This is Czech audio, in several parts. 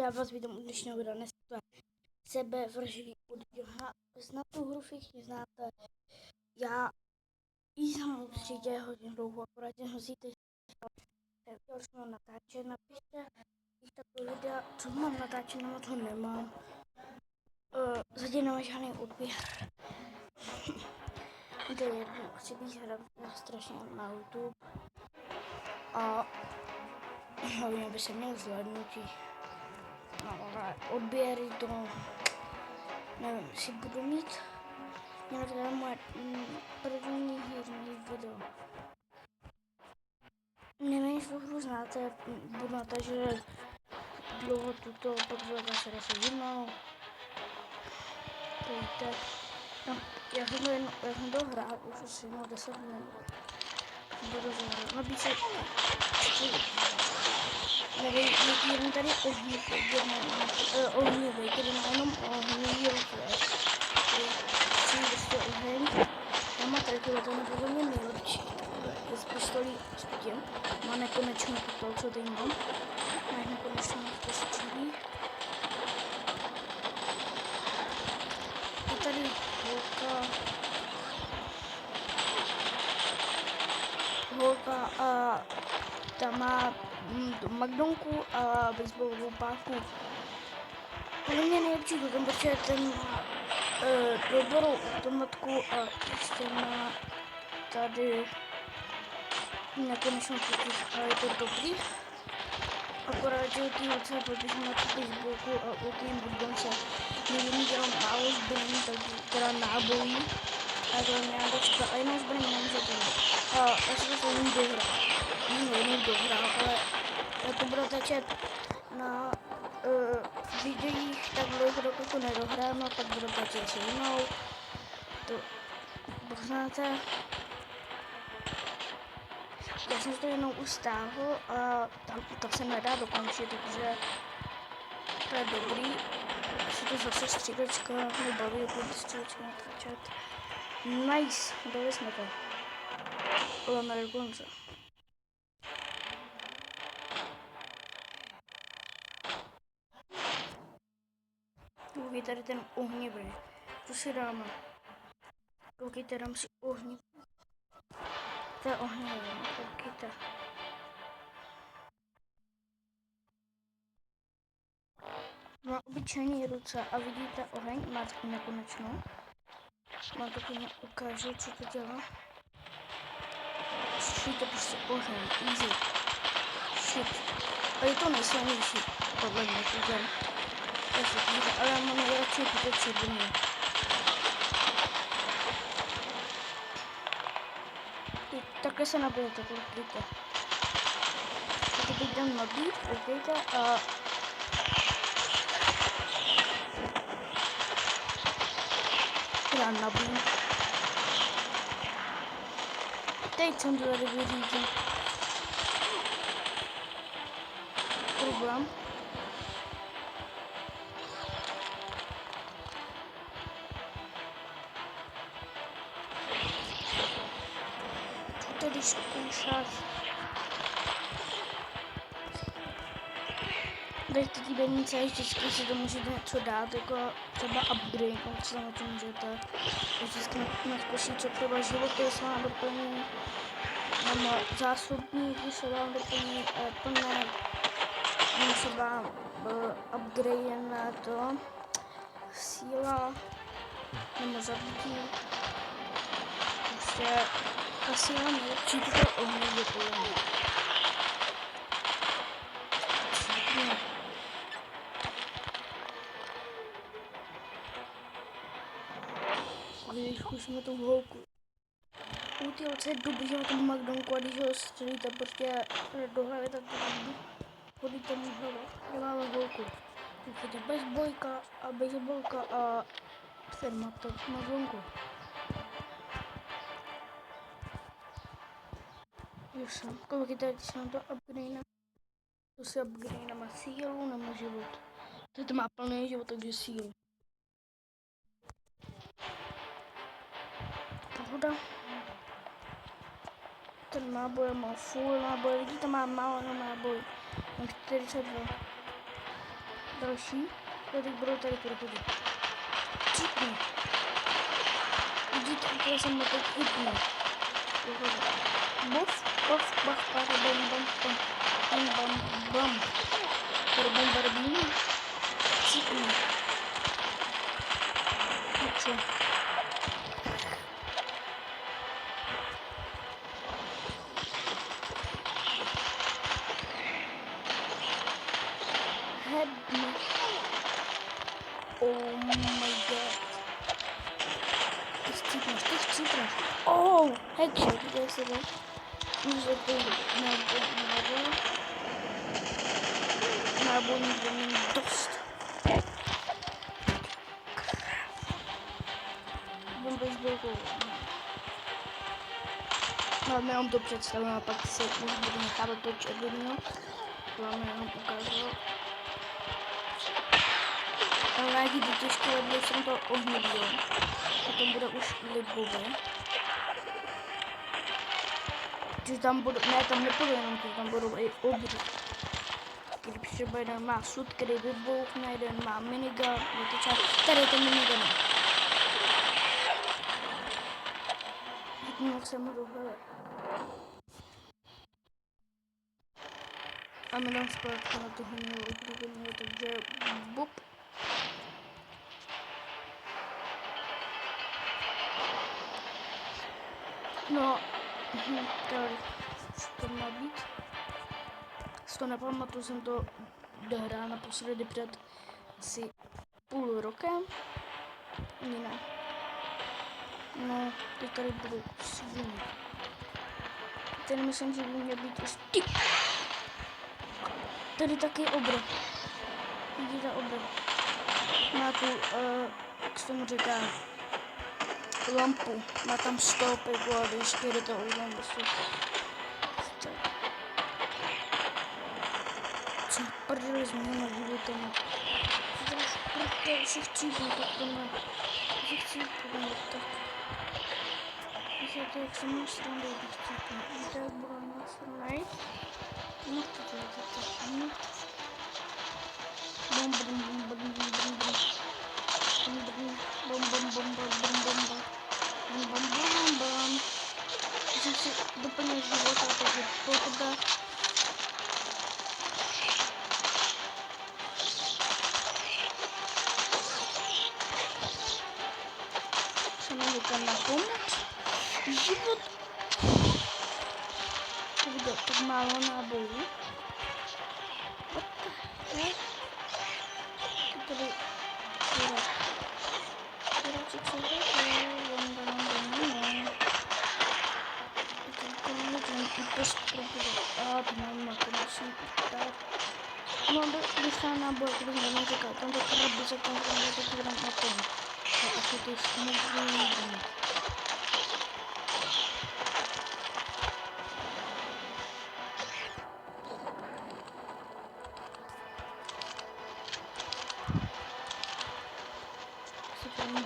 Já vás vítám u dnešního videa. Dneska sebevražedný oddíl. Snad tu hru všichni znáte. Já ji znám určitě hodně dlouho, akorát jen musíte chtěl jsem ho natáčet. Napište, když takové videa, co mám natáčet, nebo to nemám. Zatím nemám žádný odběr. To je jedno, chci být hra strašně na YouTube. A hlavně by se měl zhlédnutí. No, ale odběry to nevím, jestli budu mít. Měla to je moje první herní video. Nevím, jestli tu hru znáte, budu natáčet dlouho tuto, pak byla zase jednou. To víte. No, já jsem to hrál už asi 10 minut. Jsem to rozehrál. Nabízet nevím, jenom tady ohnivý, který má jenom ohnivý ruce. Chci prostě oheň. Já mám tady tohle, to je mě nejlepší. Z pistolí s tím. Má nekonečnou pistol, co tady mám. Má nekonečnou to střílí. Je tady holka a ta má Magdonku a baseballovou páku. Podle mě nejlepší holka, protože ten má dobrou automatku a ještě má tady nekonečnou pětí, ale je to dobrý. Akorát, že ty holce, protože má tu baseballku a o tým Magdonce nevím, dělám málo zbraní, teda nábojí. A to mě dočka a jenom zbraní nemůže to. A já jsem to jenom dohrál. Jenom dohrál, ale já to budu začít na videích tak dlouho, dokud to nedohrám, a pak budu začít s jinou. To poznáte. Já jsem to jenom ustáhl a tam to se nedá dokončit, takže to je dobrý. Asi to zase střílečka, mě baví, jako střílečka natáčet. Nice, dali jsme to. Máme do konce. Koukej, tady ten ohnivý. To si dáme. Koukejte, dám si ohnivý. To je ohnivý, koukejte. Má obyčejné ruce a vidíte oheň, má takový nekonečnou. Mám takový ukážu, co to dělá. Slyšíte prostě oheň, easy. Shit. A je to nejsilnější, podle mě, ten. Ale já mám nejradši tuto červenou. Takhle se nabijete, koukejte. Teď jdem nabít, koukejte a já nabím. Teď jsem to tady vyřídil. Problém. Tady zkoušet. Dejte ty bednice, vždycky si to můžete něco dát, jako třeba upgrade, nebo co na to můžete. Vždycky naskočí, co třeba životy se vám doplní, nebo zásobníky se vám doplní plné, nebo se vám upgrade na to, síla, nebo zabití. Prostě ta síla nejlepší, to ohně podle mě. Zkusíme tu holku. U ty holce je dobrý, že má tu Magdonku a když ho střelíte prostě do hlavy, tak to hodí tomu hlavu. Nemáme holku. Teď je baseballka a ten má to Magdonku. Už jsem. Koukejte, když jsem to upgrade. To si upgrade má sílu nebo život. To má plný život, takže sílu. Pohoda. Ten náboj má full náboj, vidíte, má málo náboj. Mám 42. Další. Já teď budu tady prochodit. Cítnu. Vidíte, jak jsem ho teď chytnu. Bof, bof, bach, bach, bam, bam, bam, bam, bam, bam. Barbum, barbum. Cítnu. Co? Hebne. Oh my god. Ty chcípneš. Oh, headshot, kde se jde? Může to nebo nikdo není dost. Bomby s velkou. No, já vám to představím a pak si už budu nechávat točit video. To vám jenom ukázal. Ale na jaký to těžké level jsem to ohnibil. Potom bude už libové. Že tam budou, ne, tam nepůjdu jenom, že tam budou i obry. Když třeba jeden má sud, který vybouchne, jeden má minigun, tady je ten minigun. Jak se mu dohledat. A my dám zpátky na toho mého oblíbeného, takže bup. No, tady to má být. To nepamatuju, jsem to dohrál naposledy před asi půl rokem. Ani ne. No, teď tady budu svině. Ten myslím, že by měl být už ty. Tady taky obr. Vidíte obr. Má tu, jak se tomu říká, lampu. Má tam stop, jako a když jdete udělat prostě. Co prdeli s mými životami. Protože si chci být tak to má. Si chci být tak. Víte, jak jsem na straně, když chcete. Víte, jak bylo na straně? No to je tak. Bum bum bum bum bum bum bum. Bum bum bum bum bum bum bum bum bum. Bum bum bum bum. Jsem si doplnil života, takže pokud na pomoc. Život. Bude tak málo nábojů. What the heck? Tady Kuraček se vrátí. A to mám konečně tak. No, když jsem náboj, když jsem říkal, tam to krabice, tam to budem na tom. A asi to je samozřejmě.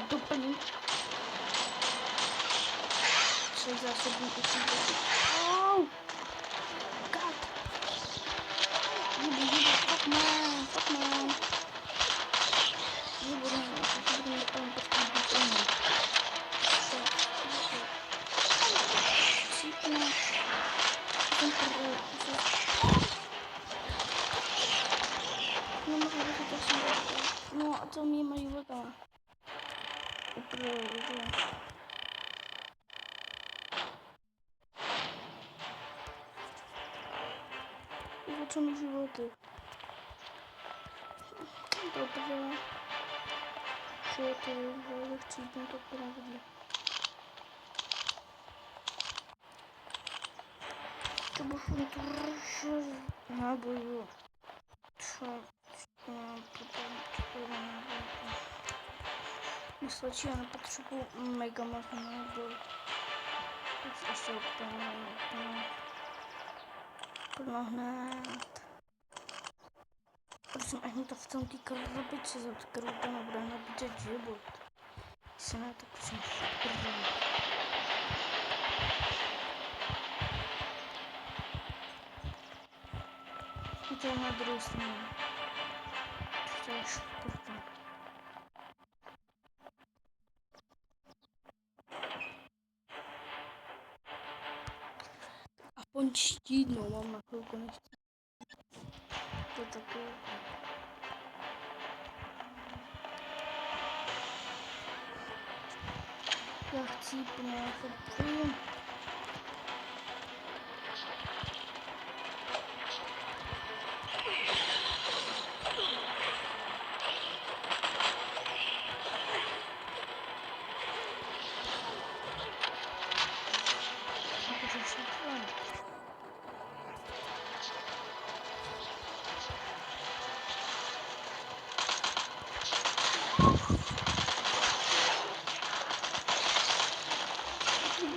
Doplním. Co zásobní učíte? Au! God! Fuck man! Fuck man! Nebudu tam počkat doplním. Cítne. Nemůžu říct, jak jsem dostal. No a co mě mají života? Co mi životy? Dobře. Co je to, že chci jít to pravdě. To bych mi to růžil. Náboju. Co? Nestačí, já nepotřebuji mega moc náboj. Teď ještě plno hned. Prosím, ani to v tom té krabici, za kterou tam nebude nabíjet život. Jestli ne, tak jsem šprdel. To je na druhou stranu. To Aspoň štídnou mám na chvilku nechci. To taky. Já chci nějakou film.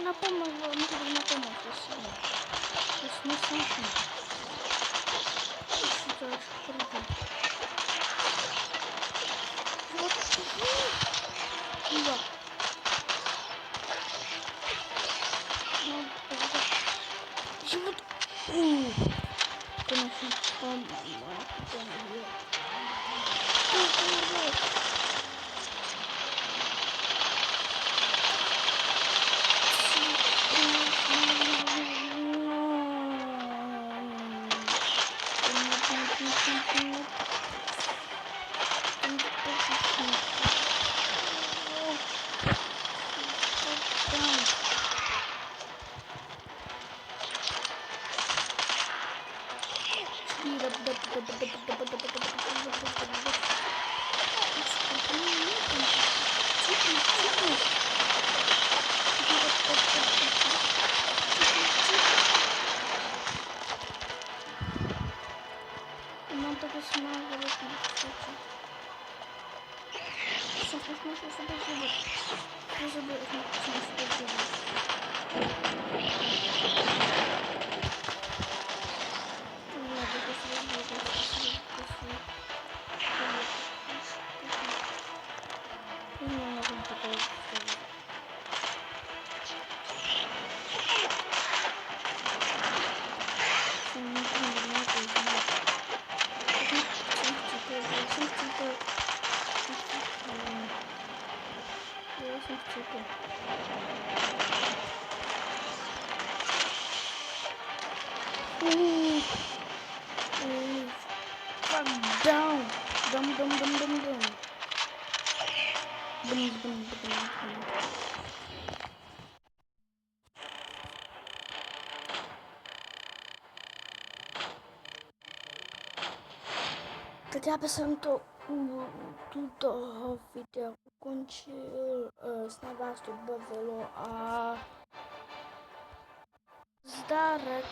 Na pomoc, můžu být na pomoc, jestli ne. To je smysl. Jestli to je škrtě. Život. No, život. Konečně. To nejde. Mám také smálo velký světě. Jsem snažil se bez život. Já zabiju jsem bez život. Down. Tak já bych to u toho videa ukončil, snad vás to bavilo a zdárek.